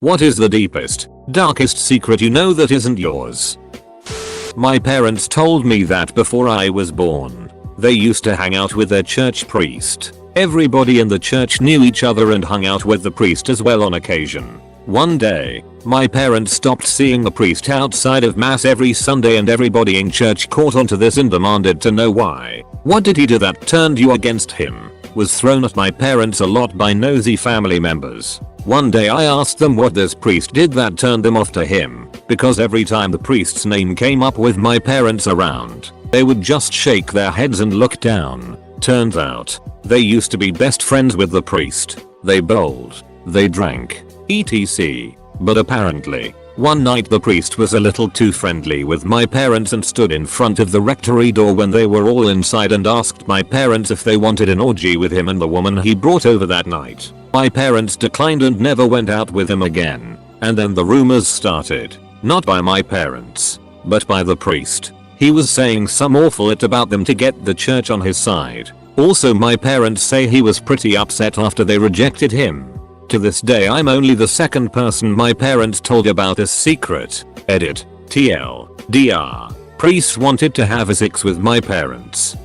What is the deepest, darkest secret you know that isn't yours? My parents told me that before I was born. They used to hang out with their church priest. Everybody in the church knew each other and hung out with the priest as well on occasion. One day, my parents stopped seeing the priest outside of mass every Sunday and everybody in church caught onto this and demanded to know why. What did he do that turned you against him? Was thrown at my parents a lot by nosy family members. One day I asked them what this priest did that turned them off to him, because every time the priest's name came up with my parents around, they would just shake their heads and look down. Turns out, they used to be best friends with the priest. They bowled, they drank, etc. But apparently, one night the priest was a little too friendly with my parents and stood in front of the rectory door when they were all inside and asked my parents if they wanted an orgy with him and the woman he brought over that night. My parents declined and never went out with him again. And then the rumors started. Not by my parents, but by the priest. He was saying some awful it about them to get the church on his side. Also my parents say he was pretty upset after they rejected him. To this day I'm only the second person my parents told about this secret. Edit. TLDR. Priest wanted to have a sex with my parents.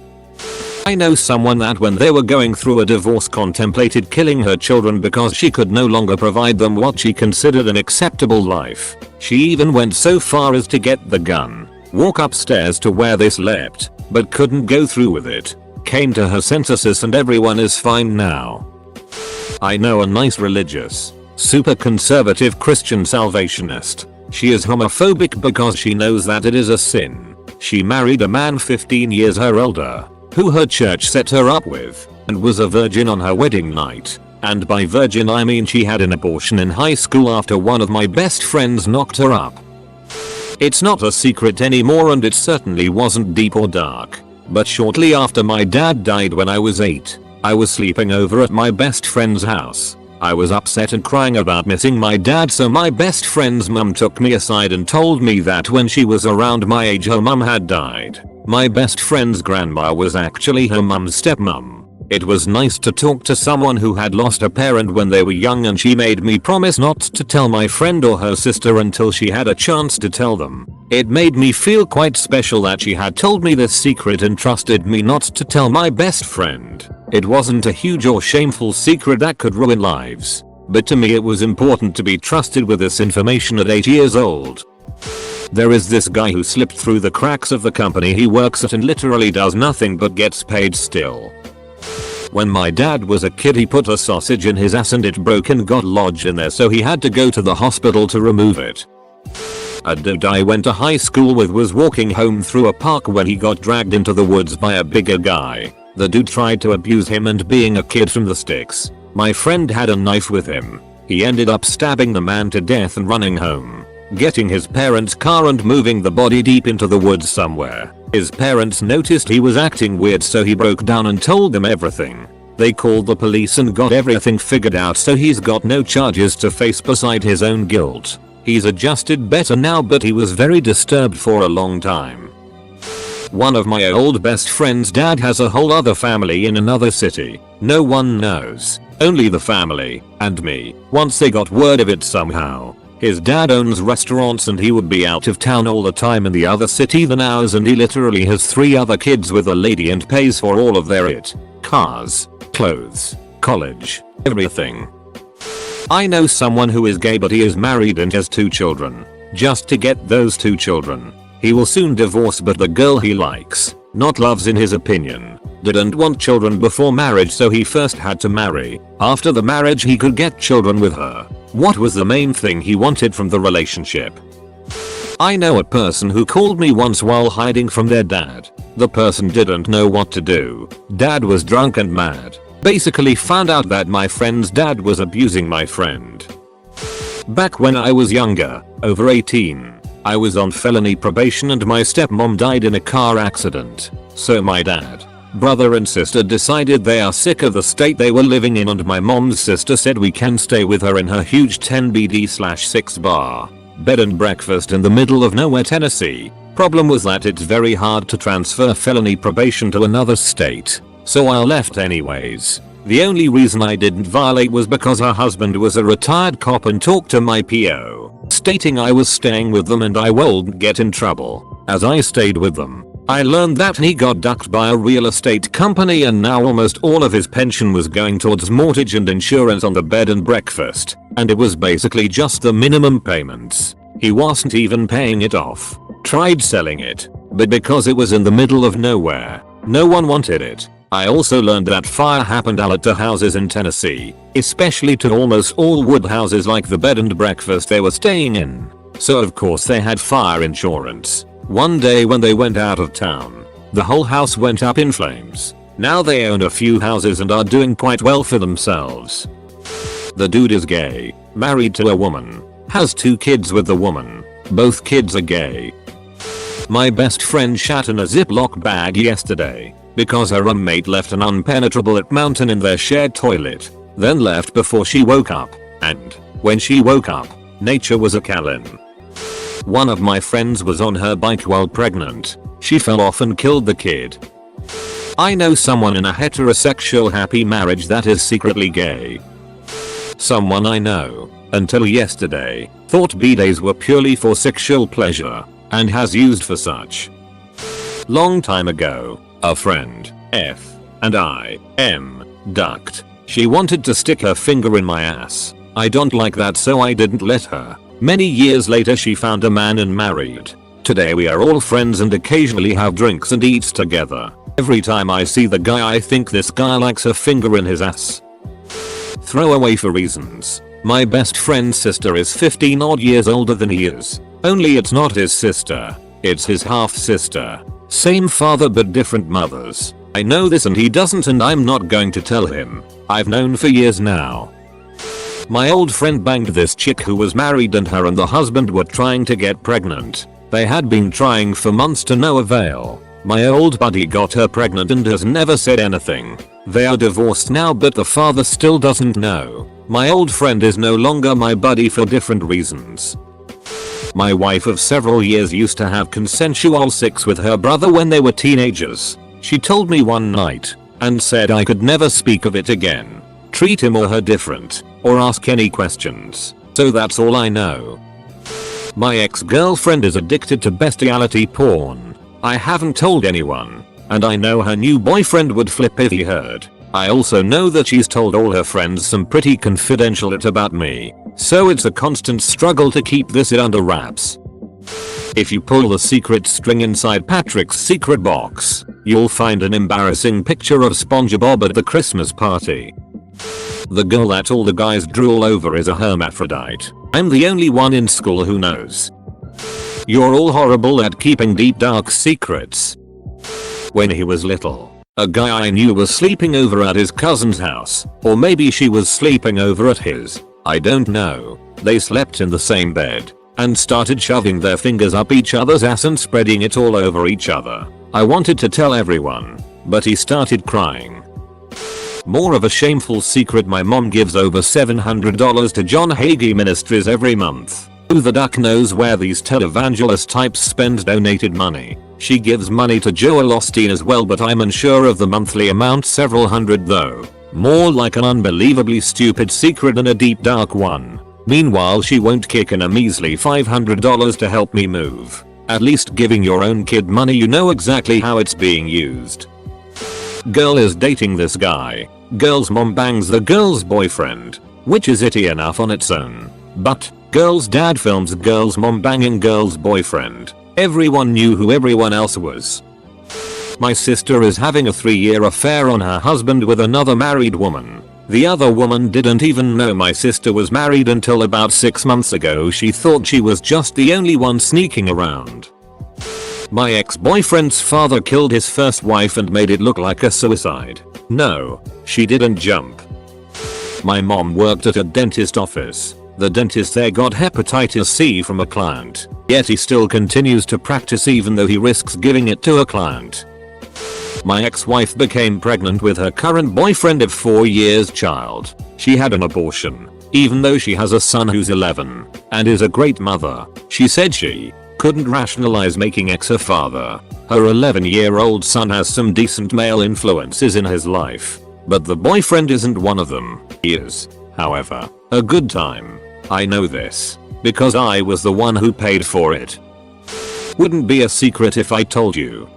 I know someone that when they were going through a divorce contemplated killing her children because she could no longer provide them what she considered an acceptable life. She even went so far as to get the gun, walk upstairs to where they slept, but couldn't go through with it. Came to her senses and everyone is fine now. I know a nice religious, super conservative Christian salvationist. She is homophobic because she knows that it is a sin. She married a man 15 years her older, who her church set her up with, and was a virgin on her wedding night. And by virgin I mean she had an abortion in high school after one of my best friends knocked her up. It's not a secret anymore and it certainly wasn't deep or dark. But shortly after my dad died when I was 8, I was sleeping over at my best friend's house. I was upset and crying about missing my dad, so my best friend's mum took me aside and told me that when she was around my age her mum had died. My best friend's grandma was actually her mum's stepmom. It was nice to talk to someone who had lost a parent when they were young, and she made me promise not to tell my friend or her sister until she had a chance to tell them. It made me feel quite special that she had told me this secret and trusted me not to tell my best friend. It wasn't a huge or shameful secret that could ruin lives, but to me it was important to be trusted with this information at 8 years old. There is this guy who slipped through the cracks of the company he works at and literally does nothing but gets paid still. When my dad was a kid he put a sausage in his ass and it broke and got lodged in there, so he had to go to the hospital to remove it. A dude I went to high school with was walking home through a park when he got dragged into the woods by a bigger guy. The dude tried to abuse him, and being a kid from the sticks, my friend had a knife with him. He ended up stabbing the man to death and running home, getting his parents' car and moving the body deep into the woods somewhere. His parents noticed he was acting weird, so he broke down and told them everything. They called the police and got everything figured out, so he's got no charges to face beside his own guilt. He's adjusted better now, but he was very disturbed for a long time. One of my old best friend's dad has a whole other family in another city. No one knows, only the family and me. Once they got word of it somehow. His dad owns restaurants and he would be out of town all the time in the other city than ours, and he literally has 3 other kids with a lady and pays for all of their cars, clothes, college, everything. I know someone who is gay, but he is married and has 2 children. Just to get those 2 children, he will soon divorce, but the girl he likes, not loves in his opinion, didn't want children before marriage, so he first had to marry. After the marriage he could get children with her. What was the main thing he wanted from the relationship? I know a person who called me once while hiding from their dad. The person didn't know what to do. Dad was drunk and mad. Basically found out that my friend's dad was abusing my friend. Back when I was younger, over 18, I was on felony probation and my stepmom died in a car accident. So my dad, brother and sister decided they are sick of the state they were living in, and my mom's sister said we can stay with her in her huge 10BD/6 bar bed and breakfast in the middle of nowhere, Tennessee. Problem was that it's very hard to transfer felony probation to another state, so I left anyways. The only reason I didn't violate was because her husband was a retired cop and talked to my PO, stating I was staying with them and I wouldn't get in trouble. As I stayed with them, I learned that he got ducked by a real estate company and now almost all of his pension was going towards mortgage and insurance on the bed and breakfast, and it was basically just the minimum payments. He wasn't even paying it off. Tried selling it, but because it was in the middle of nowhere, no one wanted it. I also learned that fire happened to houses in Tennessee, especially to almost all wood houses like the bed and breakfast they were staying in. So of course they had fire insurance. One day when they went out of town, the whole house went up in flames. Now they own a few houses and are doing quite well for themselves. The dude is gay, married to a woman, has 2 kids with the woman. Both kids are gay. My best friend shat in a Ziploc bag yesterday because her roommate left an unpenetrable mountain in their shared toilet, then left before she woke up, and when she woke up, nature was a-calling. One of my friends was on her bike while pregnant. She fell off and killed the kid. I know someone in a heterosexual happy marriage that is secretly gay. Someone I know, until yesterday, thought bidets were purely for sexual pleasure, and has used for such. Long time ago, a friend, F, and I, M, ducked. She wanted to stick her finger in my ass. I don't like that so I didn't let her. Many years later she found a man and married. Today we are all friends and occasionally have drinks and eats together. Every time I see the guy I think this guy likes a finger in his ass. Throwaway for reasons. My best friend's sister is 15 odd years older than he is. Only it's not his sister. It's his half sister. Same father but different mothers. I know this and he doesn't and I'm not going to tell him. I've known for years now. My old friend banged this chick who was married and her and the husband were trying to get pregnant. They had been trying for months to no avail. My old buddy got her pregnant and has never said anything. They are divorced now but the father still doesn't know. My old friend is no longer my buddy for different reasons. My wife of several years used to have consensual sex with her brother when they were teenagers. She told me one night and said I could never speak of it again, treat him or her different, or ask any questions. So that's all I know. My ex-girlfriend is addicted to bestiality porn. I haven't told anyone, and I know her new boyfriend would flip if he heard. I also know that she's told all her friends some pretty confidential shit about me, so it's a constant struggle to keep this under wraps. If you pull the secret string inside Patrick's secret box, you'll find an embarrassing picture of SpongeBob at the Christmas party. The girl that all the guys drool over is a hermaphrodite. I'm the only one in school who knows. You're all horrible at keeping deep dark secrets. When he was little, a guy I knew was sleeping over at his cousin's house, or maybe she was sleeping over at his. I don't know. They slept in the same bed and started shoving their fingers up each other's ass and spreading it all over each other. I wanted to tell everyone, but he started crying. More of a shameful secret: my mom gives over $700 to John Hagee Ministries every month. Who the duck knows where these televangelist types spend donated money? She gives money to Joel Osteen as well, but I'm unsure of the monthly amount, several hundred though. More like an unbelievably stupid secret than a deep dark one. Meanwhile she won't kick in a measly $500 to help me move. At least giving your own kid money, you know exactly how it's being used. Girl is dating this guy. Girl's mom bangs the girl's boyfriend, which is itty enough on its own. But girl's dad films girl's mom banging girl's boyfriend. Everyone knew who everyone else was. My sister is having a 3-year affair on her husband with another married woman. The other woman didn't even know my sister was married until about 6 months ago. She thought she was just the only one sneaking around. My ex-boyfriend's father killed his first wife and made it look like a suicide. No, she didn't jump. My mom worked at a dentist office. The dentist there got hepatitis C from a client, yet he still continues to practice even though he risks giving it to a client. My ex-wife became pregnant with her current boyfriend of 4 years child. She had an abortion, even though she has a son who's 11 and is a great mother. She said she couldn't rationalize making ex her father. Her 11-year-old son has some decent male influences in his life. but the boyfriend isn't one of them. He is, however, a good time. I know this because I was the one who paid for it. Wouldn't be a secret if I told you.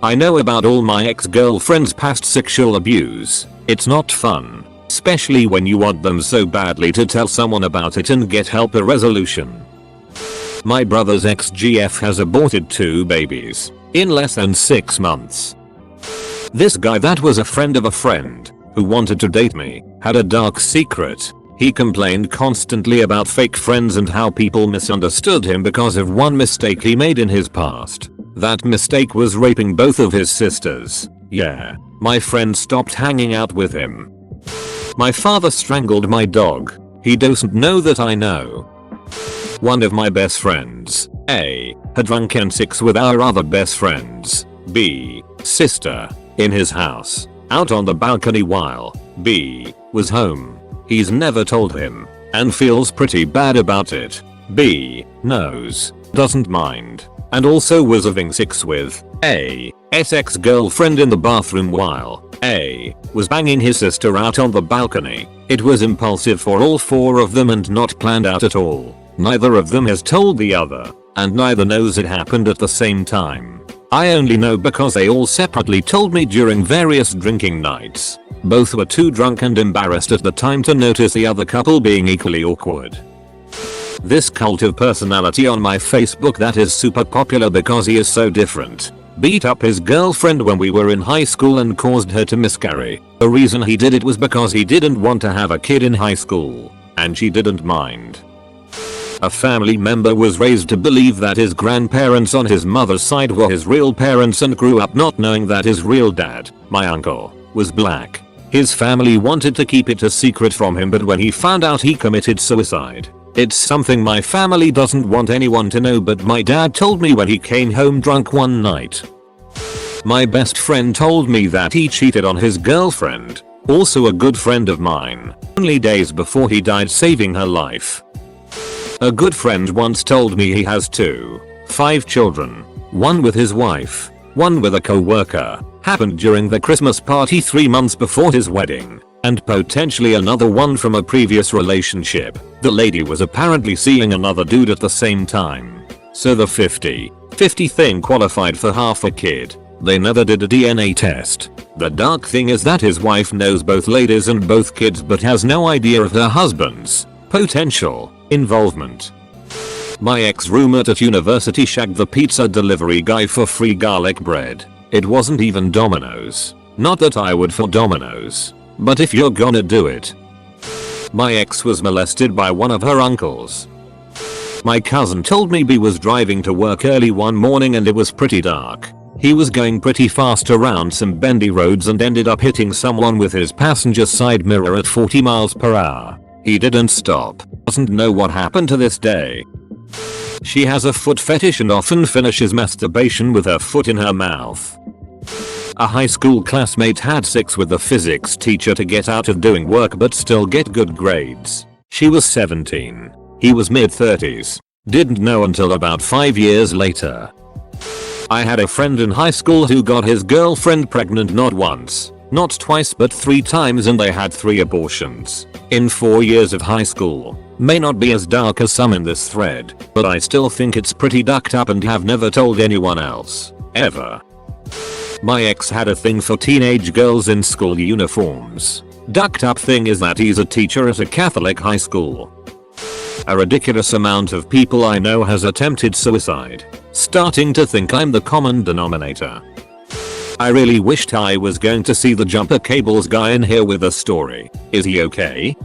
I know about all my ex-girlfriends' past sexual abuse. It's not fun, especially when you want them so badly to tell someone about it and get help or resolution. My brother's ex-GF has aborted 2 babies in less than 6 months. This guy that was a friend of a friend who wanted to date me had a dark secret. He complained constantly about fake friends and how people misunderstood him because of one mistake he made in his past. That mistake was raping both of his sisters. Yeah, my friend stopped hanging out with him. My father strangled my dog. He doesn't know that I know. One of my best friends, A, had drunken sex with our other best friends, B, sister, in his house, out on the balcony while B was home. He's never told him and feels pretty bad about it. B knows, doesn't mind, and also was having sex with A's ex-girlfriend in the bathroom while A was banging his sister out on the balcony. It was impulsive for all 4 of them and not planned out at all. Neither of them has told the other, and neither knows it happened at the same time. I only know because they all separately told me during various drinking nights. Both were too drunk and embarrassed at the time to notice the other couple being equally awkward. This cult of personality on my Facebook that is super popular because he is so different beat up his girlfriend when we were in high school and caused her to miscarry. The reason he did it was because he didn't want to have a kid in high school, and she didn't mind. A family member was raised to believe that his grandparents on his mother's side were his real parents and grew up not knowing that his real dad, my uncle, was black. His family wanted to keep it a secret from him, but when he found out, he committed suicide. It's something my family doesn't want anyone to know, but my dad told me when he came home drunk one night. My best friend told me that he cheated on his girlfriend, also a good friend of mine, only days before he died, saving her life. A good friend once told me he has 5 children, one with his wife, one with a co-worker, happened during the Christmas party 3 months before his wedding, and potentially another one from a previous relationship. The lady was apparently seeing another dude at the same time. So the 50-50 thing qualified for half a kid. They never did a DNA test. The dark thing is that his wife knows both ladies and both kids but has no idea of her husband's potential involvement. My ex-roommate at university shagged the pizza delivery guy for free garlic bread. It wasn't even Domino's. Not that I would for Domino's, but if you're gonna do it. My ex was molested by one of her uncles. My cousin told me B was driving to work early one morning and it was pretty dark. He was going pretty fast around some bendy roads and ended up hitting someone with his passenger side mirror at 40 miles per hour. He didn't stop. Doesn't know what happened to this day. She has a foot fetish and often finishes masturbation with her foot in her mouth. A high school classmate had sex with the physics teacher to get out of doing work but still get good grades. She was 17. He was mid-30s. Didn't know until about 5 years later. I had a friend in high school who got his girlfriend pregnant not once, not twice, but 3 times, and they had 3 abortions in 4 years of high school. May not be as dark as some in this thread, but I still think it's pretty ducked up and have never told anyone else, ever. My ex had a thing for teenage girls in school uniforms. Ducked up thing is that he's a teacher at a Catholic high school. A ridiculous amount of people I know has attempted suicide. Starting to think I'm the common denominator. I really wished I was going to see the jumper cables guy in here with a story. Is he okay?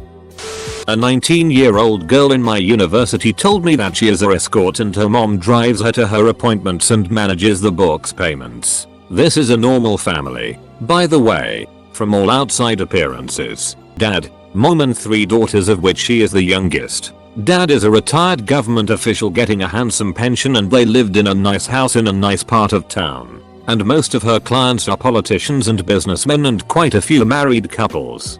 A 19-year-old girl in my university told me that she is a escort and her mom drives her to her appointments and manages the books payments. This is a normal family, by the way, from all outside appearances. Dad, mom and 3 daughters of which she is the youngest. Dad is a retired government official getting a handsome pension and they lived in a nice house in a nice part of town. And most of her clients are politicians and businessmen and quite a few married couples.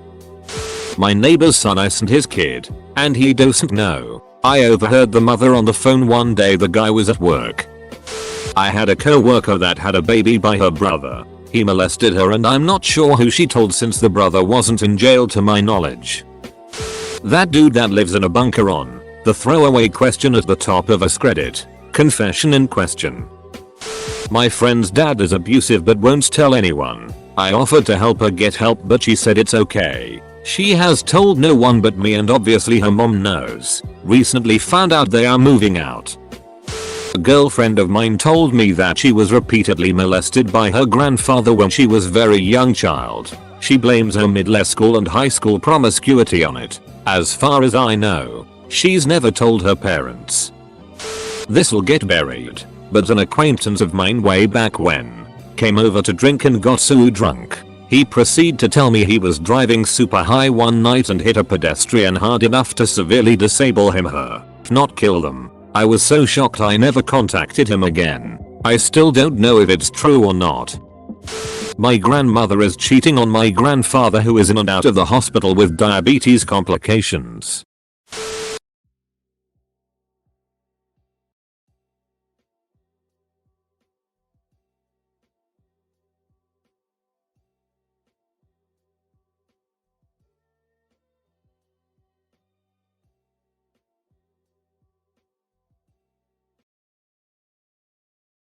My neighbor's son isn't his kid, and he doesn't know. I overheard the mother on the phone one day. The guy was at work. I had a co-worker that had a baby by her brother. He molested her and I'm not sure who she told since the brother wasn't in jail to my knowledge. That dude that lives in a bunker on the throwaway question at the top of a Reddit. Confession in question. My friend's dad is abusive but won't tell anyone. I offered to help her get help but she said it's okay. She has told no one but me and obviously her mom knows. Recently found out they are moving out. A girlfriend of mine told me that she was repeatedly molested by her grandfather when she was very young child. She blames her middle school and high school promiscuity on it. As far as I know, she's never told her parents. This'll get buried, but an acquaintance of mine way back when came over to drink and got so drunk. He proceeded to tell me he was driving super high one night and hit a pedestrian hard enough to severely disable him if not kill them. I was so shocked I never contacted him again. I still don't know if it's true or not. My grandmother is cheating on my grandfather who is in and out of the hospital with diabetes complications.